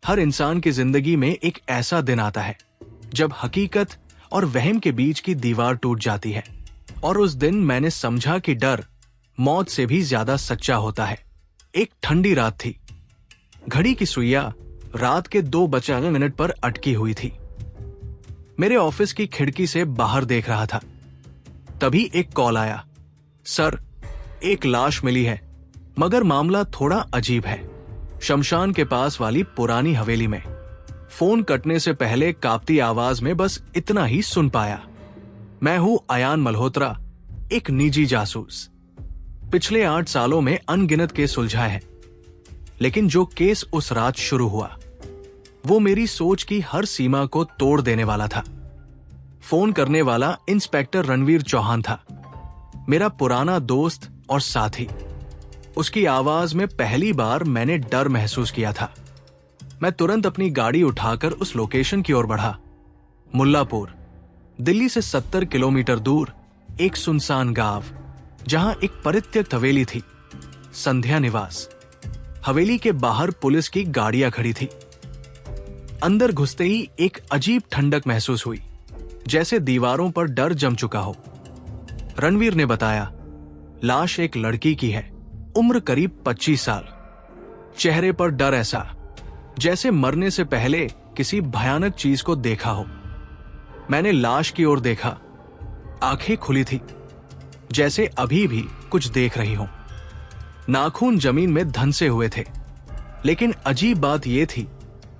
हर इंसान की जिंदगी में एक ऐसा दिन आता है जब हकीकत और वहम के बीच की दीवार टूट जाती है। और उस दिन मैंने समझा कि डर मौत से भी ज्यादा सच्चा होता है। एक ठंडी रात थी। घड़ी की सुइयां रात के 2:52 पर अटकी हुई थी। मेरे ऑफिस की खिड़की से बाहर देख रहा था। तभी एक कॉल आया। सर, एक लाश मिली है, मगर मामला थोड़ा अजीब है। शमशान के पास वाली पुरानी हवेली में। फोन कटने से पहले कांपती आवाज में बस इतना ही सुन पाया। मैं हूं अयान मल्होत्रा, एक निजी जासूस। पिछले 8 सालों में अनगिनत केस सुलझाए हैं, लेकिन जो केस उस रात शुरू हुआ वो मेरी सोच की हर सीमा को तोड़ देने वाला था। फोन करने वाला इंस्पेक्टर रणवीर चौहान था, मेरा पुराना दोस्त और साथी। उसकी आवाज में पहली बार मैंने डर महसूस किया था। मैं तुरंत अपनी गाड़ी उठाकर उस लोकेशन की ओर बढ़ा। मुल्लापुर, दिल्ली से 70 किलोमीटर दूर एक सुनसान गांव, जहां एक परित्यक्त हवेली थी, संध्या निवास। हवेली के बाहर पुलिस की गाड़ियां खड़ी थी। अंदर घुसते ही एक अजीब ठंडक महसूस हुई, जैसे दीवारों पर डर जम चुका हो। रणवीर ने बताया, लाश एक लड़की की है, उम्र करीब 25 साल। चेहरे पर डर ऐसा जैसे मरने से पहले किसी भयानक चीज को देखा हो। मैंने लाश की ओर देखा। आंखें खुली थी, जैसे अभी भी कुछ देख रही हो। नाखून जमीन में धंसे हुए थे, लेकिन अजीब बात यह थी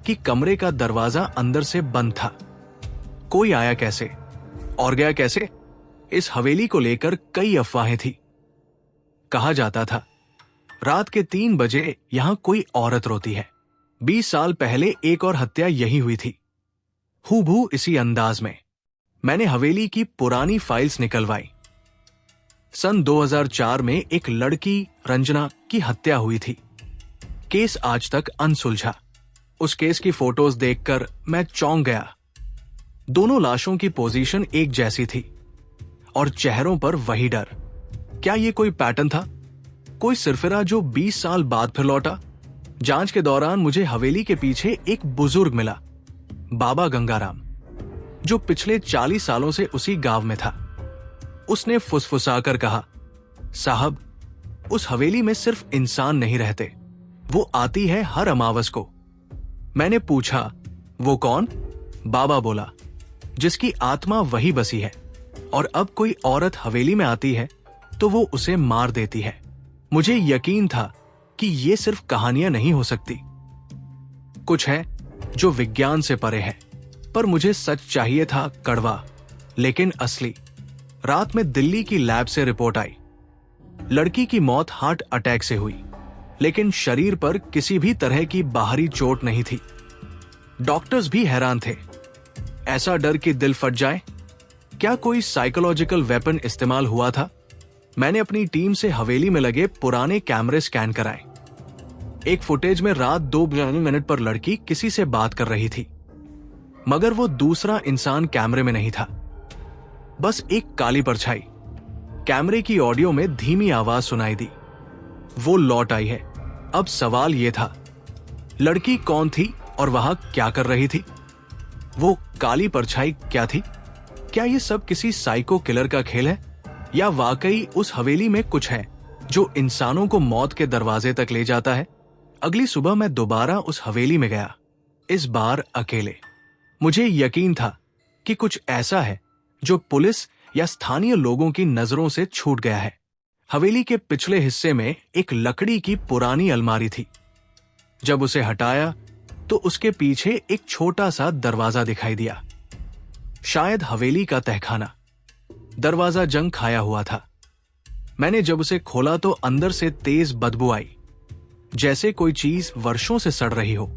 कि कमरे का दरवाजा अंदर से बंद था। कोई आया कैसे और गया कैसे? इस हवेली को लेकर कई अफवाहें थी। कहा जाता था रात के 3 बजे यहां कोई औरत रोती है। 20 साल पहले एक और हत्या यही हुई थी, हूबहू इसी अंदाज में। मैंने हवेली की पुरानी फाइल्स निकलवाई। सन 2004 में एक लड़की रंजना की हत्या हुई थी। केस आज तक अनसुलझा। उस केस की फोटोज देखकर मैं चौंक गया। दोनों लाशों की पोजीशन एक जैसी थी और चेहरों पर वही डर। क्या ये कोई पैटर्न था? कोई सिरफिरा जो 20 साल बाद फिर लौटा? जांच के दौरान मुझे हवेली के पीछे एक बुजुर्ग मिला, बाबा गंगाराम, जो पिछले 40 सालों से उसी गांव में था। उसने फुसफुसाकर कहा, साहब, उस हवेली में सिर्फ इंसान नहीं रहते, वो आती है हर अमावस को। मैंने पूछा, वो कौन? बाबा बोला, जिसकी आत्मा वही बसी है, और अब कोई औरत हवेली में आती है तो वो उसे मार देती है। मुझे यकीन था कि ये सिर्फ कहानियां नहीं हो सकती, कुछ है जो विज्ञान से परे है। पर मुझे सच चाहिए था, कड़वा लेकिन असली। रात में दिल्ली की लैब से रिपोर्ट आई। लड़की की मौत हार्ट अटैक से हुई, लेकिन शरीर पर किसी भी तरह की बाहरी चोट नहीं थी। डॉक्टर्स भी हैरान थे। ऐसा डर कि दिल फट जाए। क्या कोई साइकोलॉजिकल वेपन इस्तेमाल हुआ था? मैंने अपनी टीम से हवेली में लगे पुराने कैमरे स्कैन कराए। एक फुटेज में रात 2 पर लड़की किसी से बात कर रही थी, मगर वो दूसरा इंसान कैमरे में नहीं था, बस एक काली परछाई। कैमरे की ऑडियो में धीमी आवाज सुनाई दी। वो लौट आई है। अब सवाल यह था, लड़की कौन थी और वहां क्या कर रही थी? वो काली परछाई क्या थी? क्या ये सब किसी साइको किलर का खेल है, या वाकई उस हवेली में कुछ है जो इंसानों को मौत के दरवाजे तक ले जाता है? अगली सुबह मैं दोबारा उस हवेली में गया, इस बार अकेले। मुझे यकीन था कि कुछ ऐसा है जो पुलिस या स्थानीय लोगों की नजरों से छूट गया है। हवेली के पिछले हिस्से में एक लकड़ी की पुरानी अलमारी थी। जब उसे हटाया तो उसके पीछे एक छोटा सा दरवाजा दिखाई दिया, शायद हवेली का तहखाना। दरवाजा जंग खाया हुआ था। मैंने जब उसे खोला तो अंदर से तेज बदबू आई, जैसे कोई चीज वर्षों से सड़ रही हो।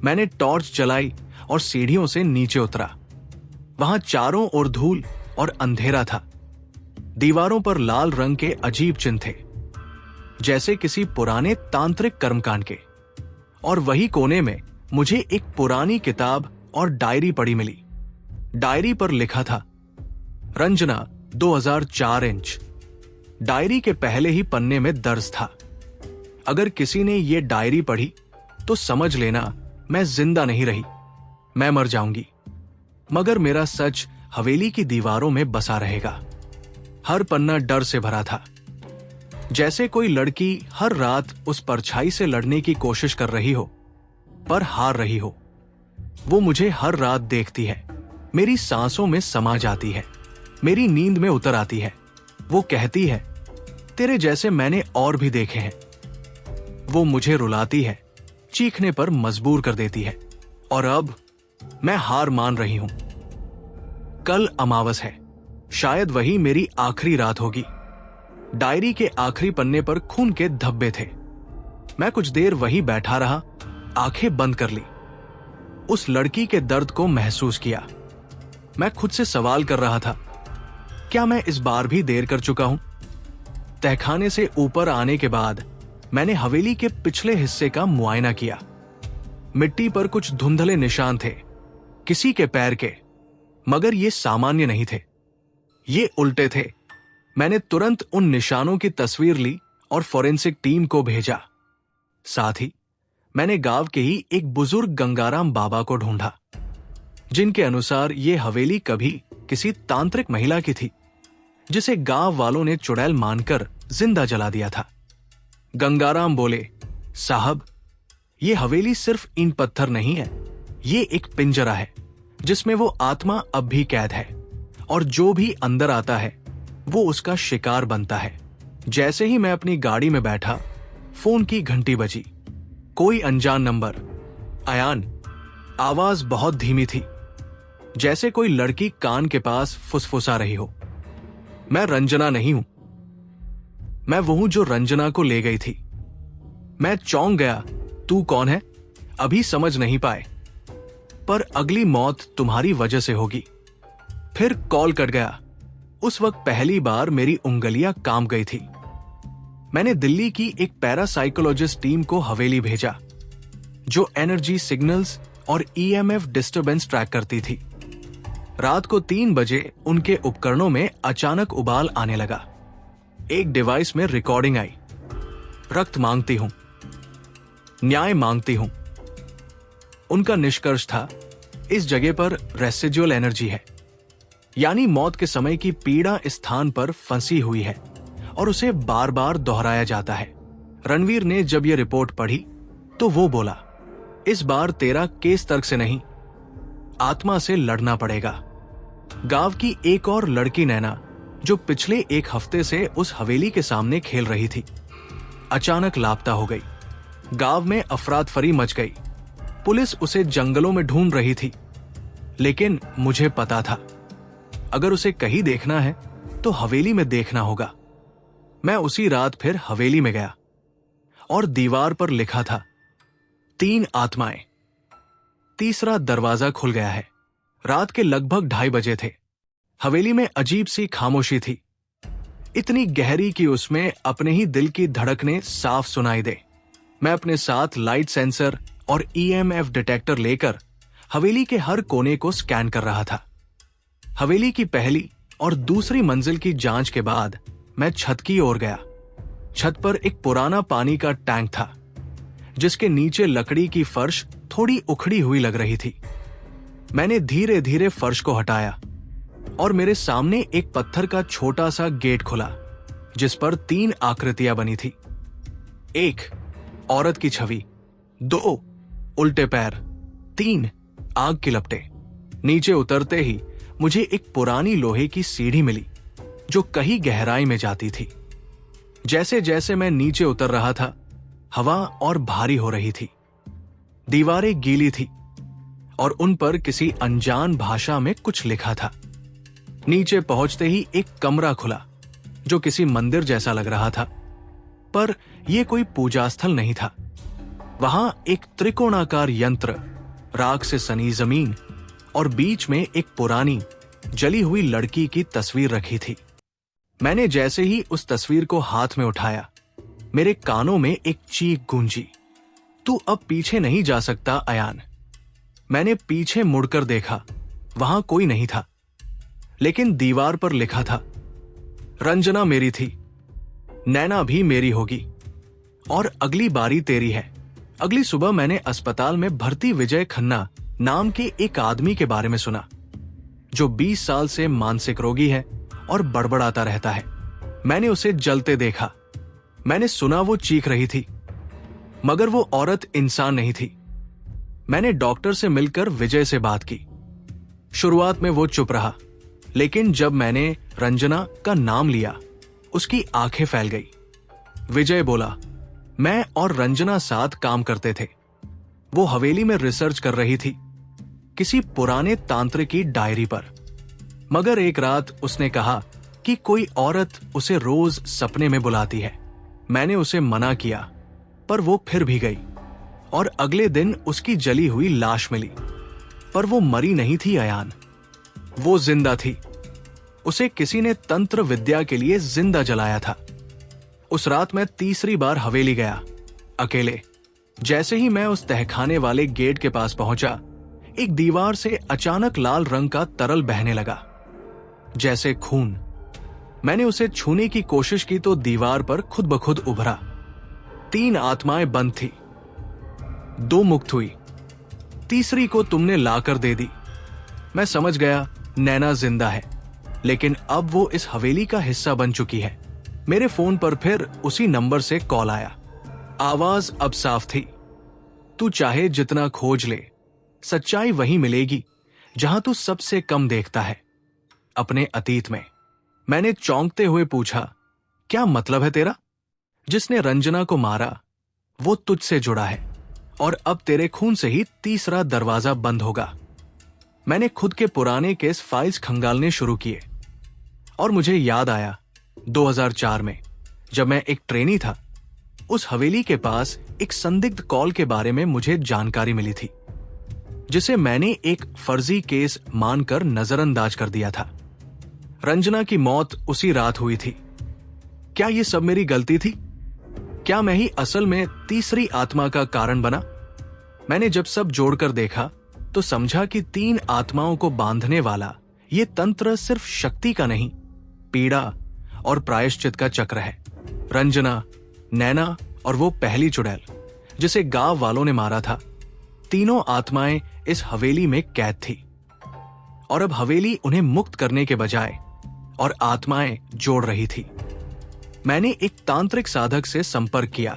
मैंने टॉर्च जलाई और सीढ़ियों से नीचे उतरा। वहां चारों ओर धूल और अंधेरा था। दीवारों पर लाल रंग के अजीब चिन्ह थे, जैसे किसी पुराने तांत्रिक कर्मकांड के। और वही कोने में मुझे एक पुरानी किताब और डायरी पड़ी मिली। डायरी पर लिखा था, रंजना 2004 इंच। डायरी के पहले ही पन्ने में दर्ज था, अगर किसी ने ये डायरी पढ़ी तो समझ लेना मैं जिंदा नहीं रही, मैं मर जाऊंगी, मगर मेरा सच हवेली की दीवारों में बसा रहेगा। हर पन्ना डर से भरा था, जैसे कोई लड़की हर रात उस परछाई से लड़ने की कोशिश कर रही हो, पर हार रही हो। वो मुझे हर रात देखती है, मेरी सांसों में समा जाती है, मेरी नींद में उतर आती है। वो कहती है, तेरे जैसे मैंने और भी देखे हैं। वो मुझे रुलाती है, चीखने पर मजबूर कर देती है, और अब मैं हार मान रही हूं। कल अमावस है, शायद वही मेरी आखिरी रात होगी। डायरी के आखिरी पन्ने पर खून के धब्बे थे। मैं कुछ देर वहीं बैठा रहा, आंखें बंद कर ली। उस लड़की के दर्द को महसूस किया। मैं खुद से सवाल कर रहा था, क्या मैं इस बार भी देर कर चुका हूं? तहखाने से ऊपर आने के बाद मैंने हवेली के पिछले हिस्से का मुआयना किया। मिट्टी पर कुछ धुंधले निशान थे, किसी के पैर के, मगर ये सामान्य नहीं थे, ये उल्टे थे। मैंने तुरंत उन निशानों की तस्वीर ली और फोरेंसिक टीम को भेजा। साथ ही मैंने गांव के ही एक बुजुर्ग गंगाराम बाबा को ढूंढा, जिनके अनुसार ये हवेली कभी किसी तांत्रिक महिला की थी, जिसे गांव वालों ने चुड़ैल मानकर जिंदा जला दिया था। गंगाराम बोले, साहब, ये हवेली सिर्फ ईंट पत्थर नहीं है, ये एक पिंजरा है जिसमें वो आत्मा अब भी कैद है, और जो भी अंदर आता है वो उसका शिकार बनता है। जैसे ही मैं अपनी गाड़ी में बैठा, फोन की घंटी बजी। कोई अनजान नंबर। अयान। आवाज बहुत धीमी थी, जैसे कोई लड़की कान के पास फुसफुसा रही हो। मैं रंजना नहीं हूं, मैं वो हूं जो रंजना को ले गई थी। मैं चौंक गया, तू कौन है? अभी समझ नहीं पाए, पर अगली मौत तुम्हारी वजह से होगी। फिर कॉल कट गया। उस वक्त पहली बार मेरी उंगलियां कांप गई थी। मैंने दिल्ली की एक पैरासाइकोलॉजिस्ट टीम को हवेली भेजा, जो एनर्जी सिग्नल्स और ईएमएफ डिस्टरबेंस ट्रैक करती थी। रात को 3 बजे उनके उपकरणों में अचानक उबाल आने लगा। एक डिवाइस में रिकॉर्डिंग आई, रक्त मांगती हूं, न्याय मांगती हूं। उनका निष्कर्ष था, इस जगह पर रेसिजुअल एनर्जी है, यानी मौत के समय की पीड़ा इस स्थान पर फंसी हुई है और उसे बार बार दोहराया जाता है। रणवीर ने जब यह रिपोर्ट पढ़ी तो वो बोला, इस बार तेरा केस तर्क से नहीं, आत्मा से लड़ना पड़ेगा। गांव की एक और लड़की नैना, जो पिछले 1 हफ्ते से उस हवेली के सामने खेल रही थी, अचानक लापता हो गई। गांव में अफरातफरी मच गई। पुलिस उसे जंगलों में ढूंढ रही थी, लेकिन मुझे पता था, अगर उसे कहीं देखना है तो हवेली में देखना होगा। मैं उसी रात फिर हवेली में गया और दीवार पर लिखा था, 3 आत्माएं। तीसरा दरवाजा खुल गया है। रात के लगभग 2:30 बजे थे। हवेली में अजीब सी खामोशी थी, इतनी गहरी कि उसमें अपने ही दिल की धड़कनें साफ सुनाई दे। मैं अपने साथ लाइट सेंसर और ईएमएफ डिटेक्टर लेकर हवेली के हर कोने को स्कैन कर रहा था। हवेली की पहली और दूसरी मंजिल की जांच के बाद मैं छत की ओर गया। छत पर एक पुराना पानी का टैंक था, जिसके नीचे लकड़ी की फर्श थोड़ी उखड़ी हुई लग रही थी। मैंने धीरे धीरे फर्श को हटाया और मेरे सामने एक पत्थर का छोटा सा गेट खुला, जिस पर 3 आकृतियां बनी थी। 1 औरत की छवि, 2 उल्टे पैर, 3 आग की लपटें। नीचे उतरते ही मुझे एक पुरानी लोहे की सीढ़ी मिली, जो कहीं गहराई में जाती थी। जैसे जैसे मैं नीचे उतर रहा था, हवा और भारी हो रही थी। दीवारें गीली थी और उन पर किसी अनजान भाषा में कुछ लिखा था। नीचे पहुंचते ही एक कमरा खुला, जो किसी मंदिर जैसा लग रहा था, पर यह कोई पूजा स्थल नहीं था। वहां एक त्रिकोणाकार यंत्र, राख से सनी जमीन और बीच में एक पुरानी जली हुई लड़की की तस्वीर रखी थी। मैंने जैसे ही उस तस्वीर को हाथ में उठाया, मेरे कानों में एक चीख गूंजी, तू अब पीछे नहीं जा सकता अयान। मैंने पीछे मुड़कर देखा, वहां कोई नहीं था, लेकिन दीवार पर लिखा था, रंजना मेरी थी, नैना भी मेरी होगी, और अगली बारी तेरी है, अगली सुबह मैंने अस्पताल में भर्ती विजय खन्ना नाम के एक आदमी के बारे में सुना, जो 20 साल से मानसिक रोगी है और बड़बड़ाता रहता है। मैंने उसे जलते देखा। मैंने सुना वो चीख रही थी, मगर वो औरत इंसान नहीं थी। मैंने डॉक्टर से मिलकर विजय से बात की। शुरुआत में वो चुप रहा, लेकिन जब मैंने रंजना का नाम लिया, उसकी आंखें फैल गई। विजय बोला, मैं और रंजना साथ काम करते थे। वो हवेली में रिसर्च कर रही थी, किसी पुराने तांत्रिक की डायरी पर। मगर एक रात उसने कहा कि कोई औरत उसे रोज सपने में बुलाती है। मैंने उसे मना किया, पर वो फिर भी गई और अगले दिन उसकी जली हुई लाश मिली। पर वो मरी नहीं थी अयान, वो जिंदा थी। उसे किसी ने तंत्र विद्या के लिए जिंदा जलाया था। उस रात मैं तीसरी बार हवेली गया, अकेले। जैसे ही मैं उस तहखाने वाले गेट के पास पहुंचा, एक दीवार से अचानक लाल रंग का तरल बहने लगा, जैसे खून। मैंने उसे छूने की कोशिश की तो दीवार पर खुद ब खुद उभरा। 3 आत्माएं बंद थी, 2 मुक्त हुई, तीसरी को तुमने लाकर दे दी। मैं समझ गया नैना जिंदा है, लेकिन अब वो इस हवेली का हिस्सा बन चुकी है। मेरे फोन पर फिर उसी नंबर से कॉल आया। आवाज अब साफ थी, तू चाहे जितना खोज ले, सच्चाई वहीं मिलेगी जहां तू सबसे कम देखता है, अपने अतीत में। मैंने चौंकते हुए पूछा, क्या मतलब है तेरा? जिसने रंजना को मारा वो तुझसे जुड़ा है, और अब तेरे खून से ही तीसरा दरवाजा बंद होगा। मैंने खुद के पुराने केस फाइल्स खंगालने शुरू किए, और मुझे याद आया 2004 में जब मैं एक ट्रेनी था, उस हवेली के पास एक संदिग्ध कॉल के बारे में मुझे जानकारी मिली थी, जिसे मैंने एक फर्जी केस मानकर नजरअंदाज कर दिया था। रंजना की मौत उसी रात हुई थी। क्या ये सब मेरी गलती थी? क्या मैं ही असल में तीसरी आत्मा का कारण बना? मैंने जब सब जोड़कर देखा तो समझा कि 3 आत्माओं को बांधने वाला ये तंत्र सिर्फ शक्ति का नहीं, पीड़ा और प्रायश्चित का चक्र है। रंजना, नैना और वो पहली चुड़ैल जिसे गांव वालों ने मारा था, तीनों आत्माएं इस हवेली में कैद थी। और अब हवेली उन्हें मुक्त करने के बजाय और आत्माएं जोड़ रही थी। मैंने एक तांत्रिक साधक से संपर्क किया,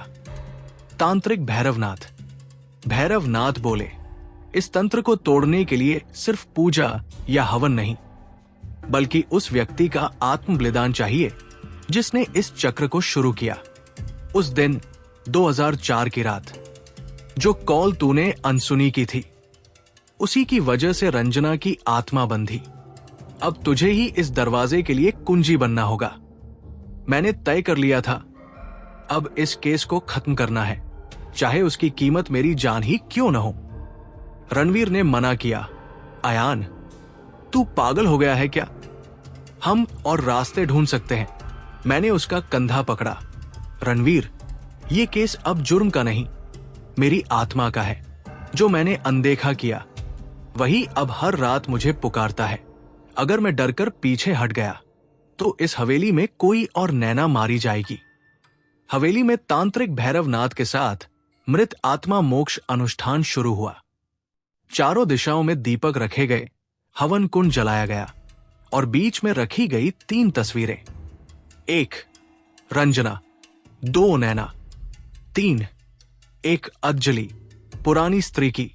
तांत्रिक भैरवनाथ। भैरवनाथ बोले, इस तंत्र को तोड़ने के लिए सिर्फ पूजा या हवन नहीं, बल्कि उस व्यक्ति का आत्म बलिदान चाहिए जिसने इस चक्र को शुरू किया। उस दिन 2004 की रात, जो कॉल तूने अनसुनी की थी, उसी की वजह से रंजना की आत्मा बंधी। अब तुझे ही इस दरवाजे के लिए कुंजी बनना होगा। मैंने तय कर लिया था, अब इस केस को खत्म करना है, चाहे उसकी कीमत मेरी जान ही क्यों न हो। रणवीर ने मना किया, अयान, तू पागल हो गया है क्या? हम और रास्ते ढूंढ सकते हैं। मैंने उसका कंधा पकड़ा। रणवीर, ये केस अब जुर्म का नहीं, मेरी आत्मा का है। जो मैंने अनदेखा किया वही अब हर रात मुझे पुकारता है। अगर मैं डरकर पीछे हट गया तो इस हवेली में कोई और नैना मारी जाएगी। हवेली में तांत्रिक भैरवनाथ के साथ मृत आत्मा मोक्ष अनुष्ठान शुरू हुआ। चारों दिशाओं में दीपक रखे गए, हवन कुंड जलाया गया और बीच में रखी गई 3 तस्वीरें। 1 रंजना, 2 नैना, 3 एक अज्जली, पुरानी स्त्री की,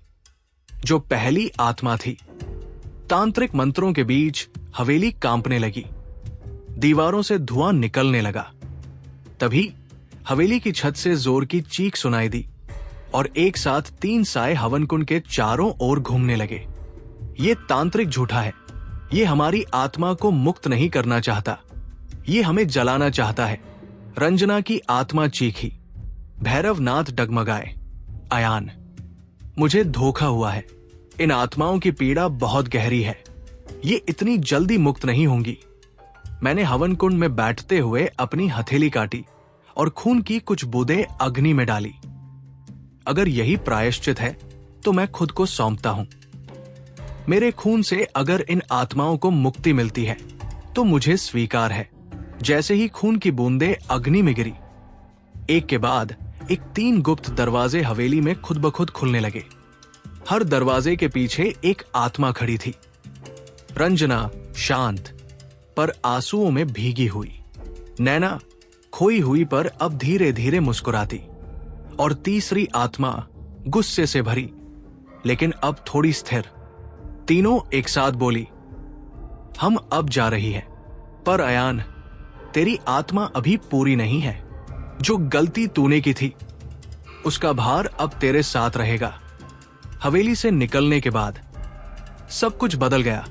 जो पहली आत्मा थी। तांत्रिक मंत्रों के बीच हवेली कांपने लगी, दीवारों से धुआं निकलने लगा। तभी हवेली की छत से जोर की चीख सुनाई दी और एक साथ 3 साए हवन कुंड के चारों ओर घूमने लगे। ये तांत्रिक झूठा है, ये हमारी आत्मा को मुक्त नहीं करना चाहता, ये हमें जलाना चाहता है। रंजना की आत्मा चीखी। भैरवनाथ डगमगाए, अयान, मुझे धोखा हुआ है। इन आत्माओं की पीड़ा बहुत गहरी है, ये इतनी जल्दी मुक्त नहीं होंगी। मैंने हवन कुंड में बैठते हुए अपनी हथेली काटी और खून की कुछ बूंदें अग्नि में डाली। अगर यही प्रायश्चित है तो मैं खुद को सौंपता हूं। मेरे खून से अगर इन आत्माओं को मुक्ति मिलती है तो मुझे स्वीकार है। जैसे ही खून की बूंदें अग्नि में गिरी, एक के बाद एक 3 गुप्त दरवाजे हवेली में खुद ब खुद खुलने लगे। हर दरवाजे के पीछे एक आत्मा खड़ी थी। रंजना शांत पर आंसुओं में भीगी हुई, नैना खोई हुई पर अब धीरे धीरे मुस्कुराती, और तीसरी आत्मा गुस्से से भरी लेकिन अब थोड़ी स्थिर। तीनों एक साथ बोली, हम अब जा रही है, पर अयान तेरी आत्मा अभी पूरी नहीं है। जो गलती तूने की थी उसका भार अब तेरे साथ रहेगा। हवेली से निकलने के बाद सब कुछ बदल गया।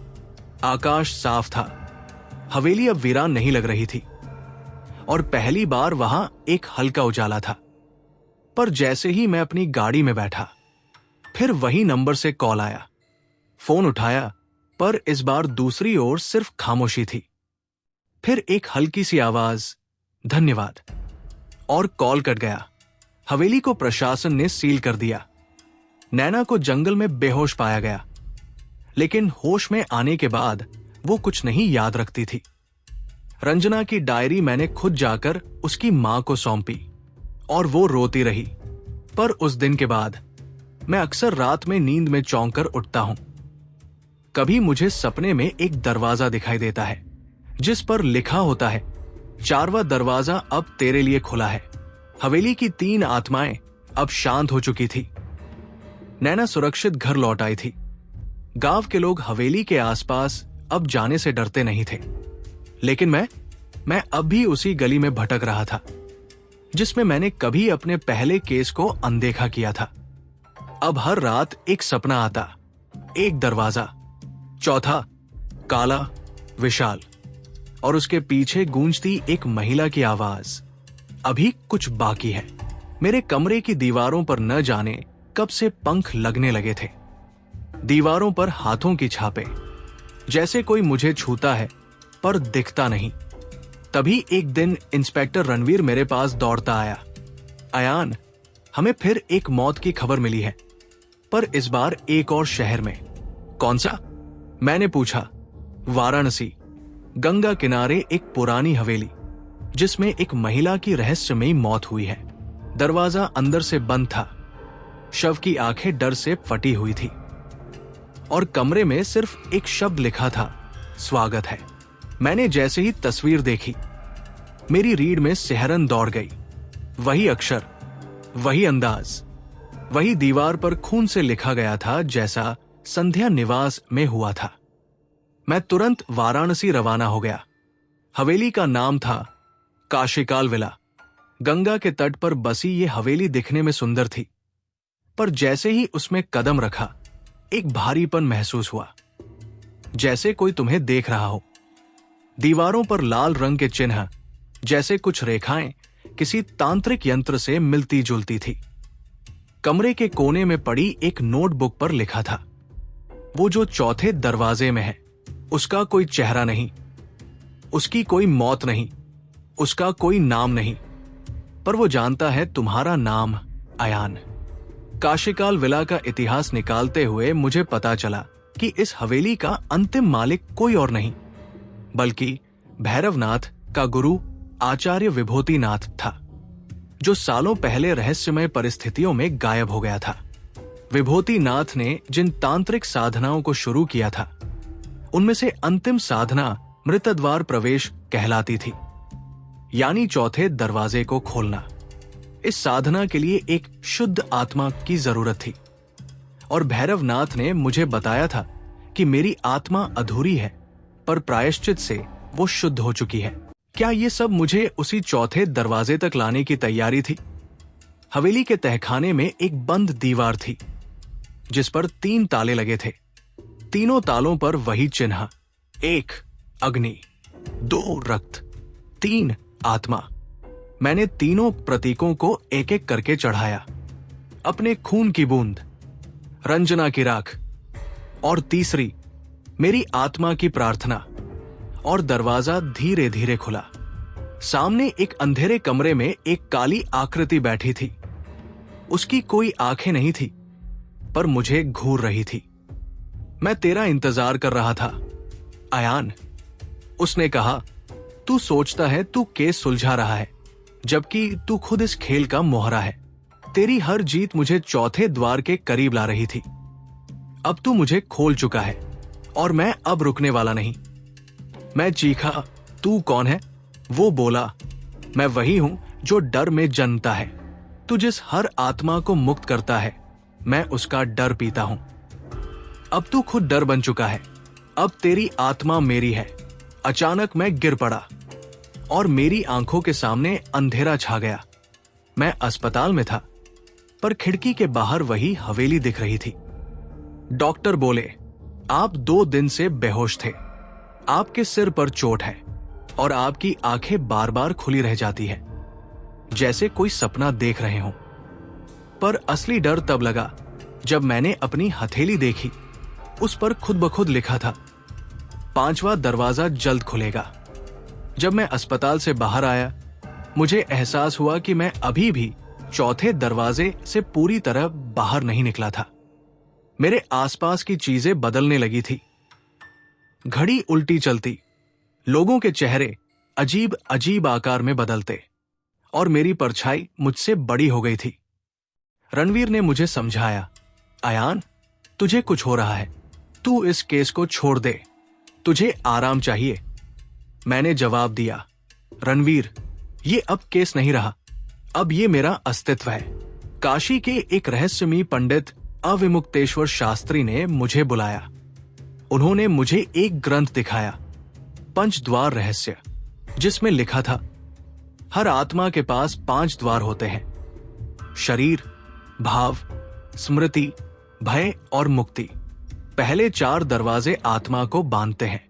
आकाश साफ था, हवेली अब वीरान नहीं लग रही थी, और पहली बार वहां एक हल्का उजाला था। पर जैसे ही मैं अपनी गाड़ी में बैठा, फिर वही नंबर से कॉल आया। फोन उठाया, पर इस बार दूसरी ओर सिर्फ खामोशी थी। फिर एक हल्की सी आवाज, धन्यवाद, और कॉल कट गया। हवेली को प्रशासन ने सील कर दिया। नैना को जंगल में बेहोश पाया गया, लेकिन होश में आने के बाद वो कुछ नहीं याद रखती थी। रंजना की डायरी मैंने खुद जाकर उसकी मां को सौंपी, और वो रोती रही। पर उस दिन के बाद मैं अक्सर रात में नींद में चौंक कर उठता हूं। कभी मुझे सपने में एक दरवाजा दिखाई देता है जिस पर लिखा होता है, 4वां दरवाजा अब तेरे लिए खुला है। हवेली की 3 आत्माएं अब शांत हो चुकी थी। नैना सुरक्षित घर लौट आई थी। गांव के लोग हवेली के आसपास अब जाने से डरते नहीं थे, लेकिन मैं अब भी उसी गली में भटक रहा था जिसमें मैंने कभी अपने पहले केस को अनदेखा किया था। अब हर रात एक सपना आता, एक दरवाजा, चौथा काला, विशाल, और उसके पीछे गूंजती एक महिला की आवाज, अभी कुछ बाकी है। मेरे कमरे की दीवारों पर न जाने कब से पंख लगने लगे थे। दीवारों पर हाथों की छापे, जैसे कोई मुझे छूता है पर दिखता नहीं। तभी एक दिन इंस्पेक्टर रणवीर मेरे पास दौड़ता आया। अयान, हमें फिर एक मौत की खबर मिली है, पर इस बार एक और शहर में। कौन सा? मैंने पूछा। वाराणसी, गंगा किनारे एक पुरानी हवेली जिसमें एक महिला की रहस्यमयी मौत हुई है। दरवाजा अंदर से बंद था, शव की आंखें डर से फटी हुई थी, और कमरे में सिर्फ एक शब्द लिखा था, स्वागत है। मैंने जैसे ही तस्वीर देखी, मेरी रीढ़ में सिहरन दौड़ गई। वही अक्षर, वही अंदाज, वही दीवार पर खून से लिखा गया था जैसा संध्या निवास में हुआ था। मैं तुरंत वाराणसी रवाना हो गया। हवेली का नाम था काशिकाल विला। गंगा के तट पर बसी ये हवेली दिखने में सुंदर थी, पर जैसे ही उसमें कदम रखा, एक भारीपन महसूस हुआ, जैसे कोई तुम्हें देख रहा हो। दीवारों पर लाल रंग के चिन्ह, जैसे कुछ रेखाएं किसी तांत्रिक यंत्र से मिलती जुलती थी। कमरे के कोने में पड़ी एक नोटबुक पर लिखा था, वो जो चौथे दरवाजे में है उसका कोई चेहरा नहीं, उसकी कोई मौत नहीं, उसका कोई नाम नहीं, पर वो जानता है तुम्हारा नाम, अयान। काशिकाल विला का इतिहास निकालते हुए मुझे पता चला कि इस हवेली का अंतिम मालिक कोई और नहीं बल्कि भैरवनाथ का गुरु आचार्य विभूतिनाथ था, जो सालों पहले रहस्यमय परिस्थितियों में गायब हो गया था। विभूतिनाथ ने जिन तांत्रिक साधनाओं को शुरू किया था, उनमें से अंतिम साधना मृतद्वार प्रवेश कहलाती थी, यानी चौथे दरवाजे को खोलना। इस साधना के लिए एक शुद्ध आत्मा की जरूरत थी, और भैरवनाथ ने मुझे बताया था कि मेरी आत्मा अधूरी है, पर प्रायश्चित से वो शुद्ध हो चुकी है। क्या ये सब मुझे उसी चौथे दरवाजे तक लाने की तैयारी थी? हवेली के तहखाने में एक बंद दीवार थी जिस पर 3 ताले लगे थे। तीनों तालों पर वही चिन्ह, 1 अग्नि, 2 रक्त, 3 आत्मा। मैंने तीनों प्रतीकों को एक एक करके चढ़ाया, अपने खून की बूंद, रंजना की राख, और तीसरी मेरी आत्मा की प्रार्थना, और दरवाजा धीरे धीरे खुला। सामने एक अंधेरे कमरे में एक काली आकृति बैठी थी। उसकी कोई आंखें नहीं थी, पर मुझे घूर रही थी। मैं तेरा इंतजार कर रहा था, अयान। उसने कहा, तू सोचता है तू केस सुलझा रहा है, जबकि तू खुद इस खेल का मोहरा है। तेरी हर जीत मुझे चौथे द्वार के करीब ला रही थी। अब तू मुझे खोल चुका है और मैं अब रुकने वाला नहीं। मैं चीखा, तू कौन है? वो बोला, मैं वही हूं जो डर में जन्मता है। तू जिस हर आत्मा को मुक्त करता है, मैं उसका डर पीता हूं। अब तू खुद डर बन चुका है। अब तेरी आत्मा मेरी है। अचानक मैं गिर पड़ा और मेरी आंखों के सामने अंधेरा छा गया। मैं अस्पताल में था, पर खिड़की के बाहर वही हवेली दिख रही थी। डॉक्टर बोले, आप 2 दिन से बेहोश थे। आपके सिर पर चोट है और आपकी आंखें बार बार खुली रह जाती है, जैसे कोई सपना देख रहे हों। पर असली डर तब लगा जब मैंने अपनी हथेली देखी। उस पर खुद ब खुद लिखा था, 5वां दरवाजा जल्द खुलेगा। जब मैं अस्पताल से बाहर आया, मुझे एहसास हुआ कि मैं अभी भी चौथे दरवाजे से पूरी तरह बाहर नहीं निकला था। मेरे आसपास की चीजें बदलने लगी थी। घड़ी उल्टी चलती, लोगों के चेहरे अजीब अजीब आकार में बदलते और मेरी परछाई मुझसे बड़ी हो गई थी। रणवीर ने मुझे समझाया, अयान, तुझे कुछ हो रहा है। तू इस केस को छोड़ दे, तुझे आराम चाहिए। मैंने जवाब दिया, रणवीर, ये अब केस नहीं रहा, अब ये मेरा अस्तित्व है। काशी के एक रहस्यमयी पंडित अविमुक्तेश्वर शास्त्री ने मुझे बुलाया। उन्होंने मुझे एक ग्रंथ दिखाया, पंचद्वार रहस्य, जिसमें लिखा था, हर आत्मा के पास 5 द्वार होते हैं, शरीर, भाव, स्मृति, भय और मुक्ति। पहले 4 दरवाजे आत्मा को बांधते हैं,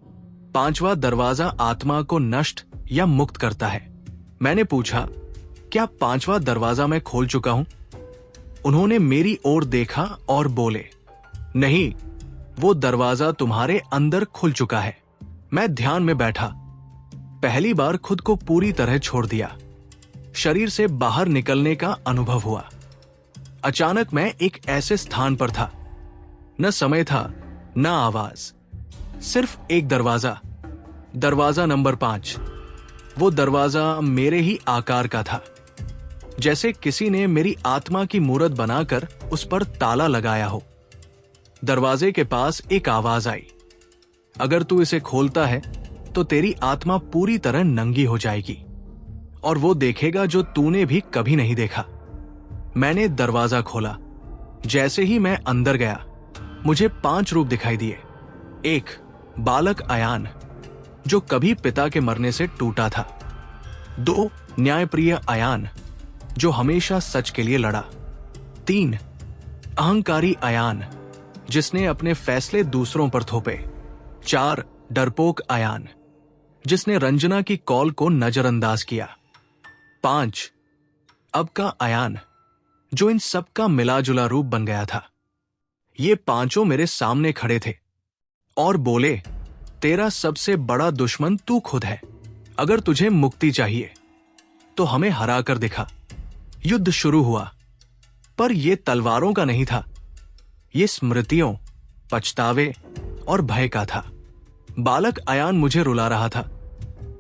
5वां दरवाजा आत्मा को नष्ट या मुक्त करता है। मैंने पूछा, क्या 5वां दरवाजा मैं खोल चुका हूं? उन्होंने मेरी ओर देखा और बोले, नहीं, वो दरवाजा तुम्हारे अंदर खुल चुका है। मैं ध्यान में बैठा, पहली बार खुद को पूरी तरह छोड़ दिया। शरीर से बाहर निकलने का अनुभव हुआ। अचानक मैं एक ऐसे स्थान पर था, न समय था, न आवाज, सिर्फ एक दरवाजा, दरवाजा नंबर 5। वो दरवाजा मेरे ही आकार का था, जैसे किसी ने मेरी आत्मा की मूर्त बनाकर उस पर ताला लगाया हो। दरवाजे के पास एक आवाज आई, अगर तू इसे खोलता है तो तेरी आत्मा पूरी तरह नंगी हो जाएगी और वो देखेगा जो तूने भी कभी नहीं देखा। मैंने दरवाजा खोला। जैसे ही मैं अंदर गया, मुझे 5 रूप दिखाई दिए। 1, बालक अयान, जो कभी पिता के मरने से टूटा था। 2, न्यायप्रिय अयान, जो हमेशा सच के लिए लड़ा। 3, अहंकारी अयान, जिसने अपने फैसले दूसरों पर थोपे। 4, डरपोक अयान, जिसने रंजना की कॉल को नजरअंदाज किया। 5, अब का अयान, जो इन सब का मिला जुला रूप बन गया था। ये 5 मेरे सामने खड़े थे और बोले, तेरा सबसे बड़ा दुश्मन तू खुद है। अगर तुझे मुक्ति चाहिए तो हमें हरा कर दिखा। युद्ध शुरू हुआ, पर यह तलवारों का नहीं था, ये स्मृतियों, पछतावे और भय का था। बालक अयान मुझे रुला रहा था,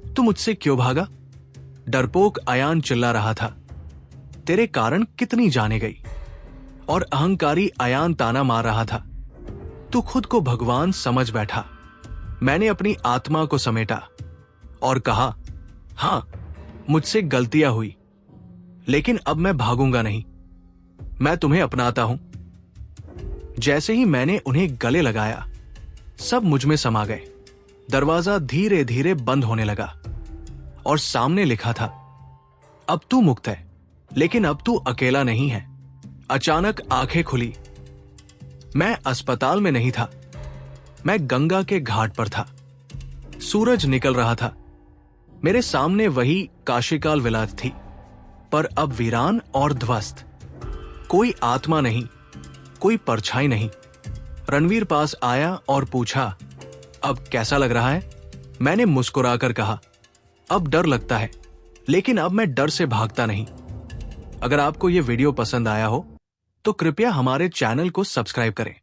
तू मुझसे क्यों भागा? डरपोक अयान चिल्ला रहा था, तेरे कारण कितनी जाने गई। और अहंकारी अयान ताना मार रहा था, तू खुद को भगवान समझ बैठा। मैंने अपनी आत्मा को समेटा और कहा, हां, मुझसे गलतियां हुई, लेकिन अब मैं भागूंगा नहीं, मैं तुम्हें अपनाता हूं। जैसे ही मैंने उन्हें गले लगाया, सब मुझ में समा गए। दरवाजा धीरे धीरे बंद होने लगा और सामने लिखा था, अब तू मुक्त है, लेकिन अब तू अकेला नहीं है। अचानक आंखें खुली। मैं अस्पताल में नहीं था, मैं गंगा के घाट पर था। सूरज निकल रहा था। मेरे सामने वही काशीकाल विलास थी, पर अब वीरान और ध्वस्त। कोई आत्मा नहीं, कोई परछाई नहीं। रणवीर पास आया और पूछा, अब कैसा लग रहा है? मैंने मुस्कुराकर कहा, अब डर लगता है, लेकिन अब मैं डर से भागता नहीं। अगर आपको यह वीडियो पसंद आया हो तो कृपया हमारे चैनल को सब्सक्राइब करें